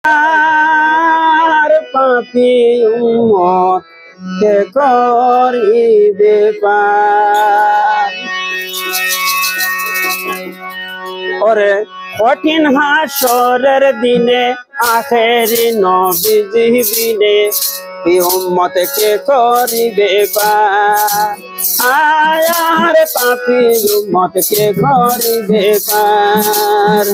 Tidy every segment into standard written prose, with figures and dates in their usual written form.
আর পাপি উম্মত কে করিবে পার। ওরে কঠিন হাসরের দিনে আখেরি নবীজি বিনে উম্মত কে করিবে পার। আর পাপি উম্মত কে করিবে পার।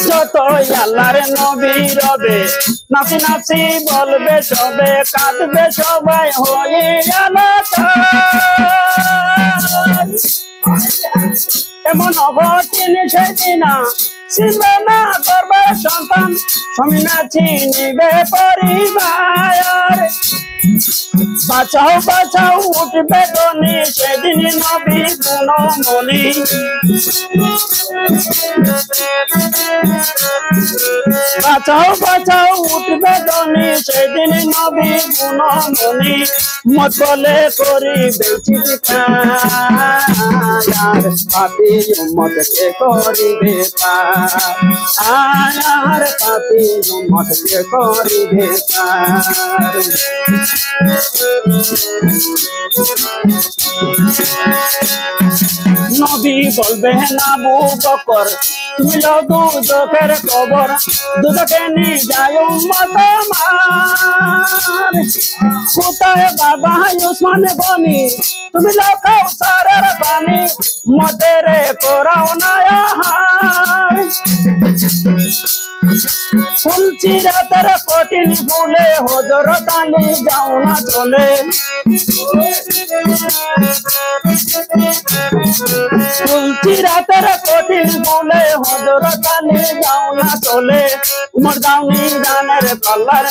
যতই আল্লাহর নবী রবে নাচি নাচি বলবে সবে কাঁদবে সবাই হয়ে এমন অঘটিন সেদিনা ছিলবে না করবে সন্তান সমিনা চিনিবে পরিবার। বাঁচাও বাঁচাও উঠবে গনি সেদিন নবী গুণমণি। বাঁচাও বাঁচাও উঠবে গনি সেদিন নবী গুণমণি। মত বলে করিবে চিৎকার পাপী উম্মত কে করিবে পার। আর পাপী উম্মত কে করিবে পার। নবী বলবে না আবু বকর তুমি লো দুজকের কবর দুজকে নিয়ে যায় উম্মত আমার। কোথায় বাবা উসমান গনি তুমি লো কাউসারের পানি মতেরে করাও না আহার। ফুলছি রাতের কঠিন ফুলে হজরত আলী যাও না চলে। ফুলছি রাতের কঠিন ফুলে হজরত আলী যাও না চলে। উমর দাউনি গানের পাল্লার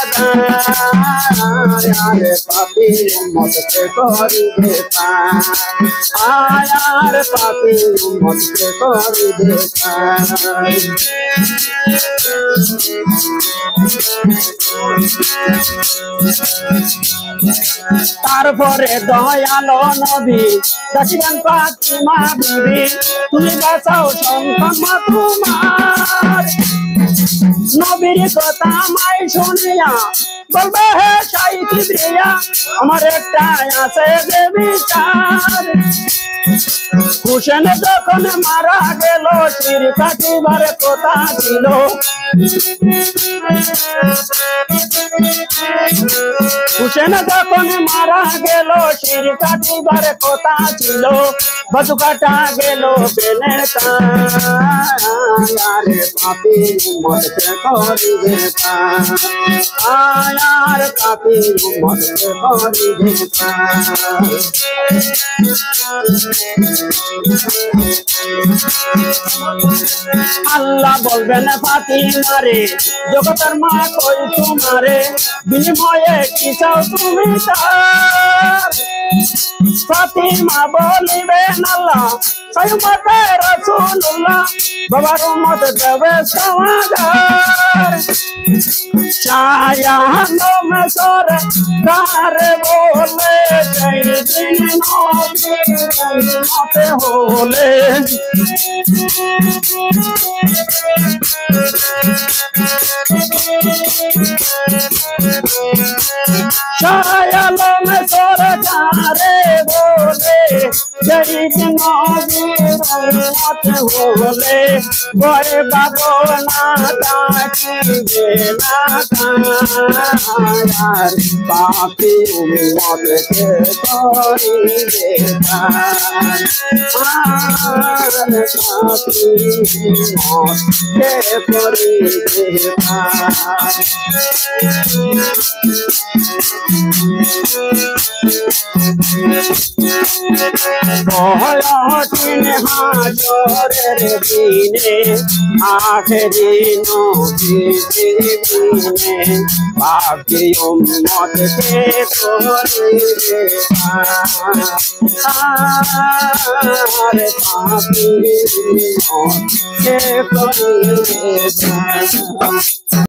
আরে পাপী উম্মত কে করিবে পার। আর পাপী উম্মত কে করিবে পার। তারপরে দয়ালো নবী দাসিয়ান ফাতিমা বিবি তুমি বাঁচাও সন্তান তোমার। নবীর কথা মাই শুনিয়া বলবে হে শাইখ কিবরিয়া আমার একটা আছে যে বিচার। হুসেন যখন মারা গেল শির কাটিবার কথা ছিল। হুসেন যখন মারা গেল শির কাটিবার কথা ছিল। বাজু কাটা গেল বেনের আরে পাপী উম্মত কে করিবে পার। আর পাপী উম্মত কে করিবে পার। আল্লাহ বলবেন ফাতিমারে জগতের মা কই তোমারে বিনিময়ে কি চাও তুমি তার। ফাতিমা বলিবেন আল্লাহ সাইয়্যিদে রাসূলুল্লাহ বাবার উম্মত দেবে সমাদার। ছায়া মে সরে কারে বলে জয় দিন মতে হলে। ছায়া মে সরে কারে বলে জয় দিন মতে হলে। ভয় বাবো না ডাকিবে না আর পাপী উম্মত কে করিবে পার। আর পাপী উম্মত কে করিবে পার। কঠিন হাসরের দিনে আখেরি নবীজি বিনে পাপী উম্মত কে করিবে পার। আর পাপী উম্মত কে করিবে পার।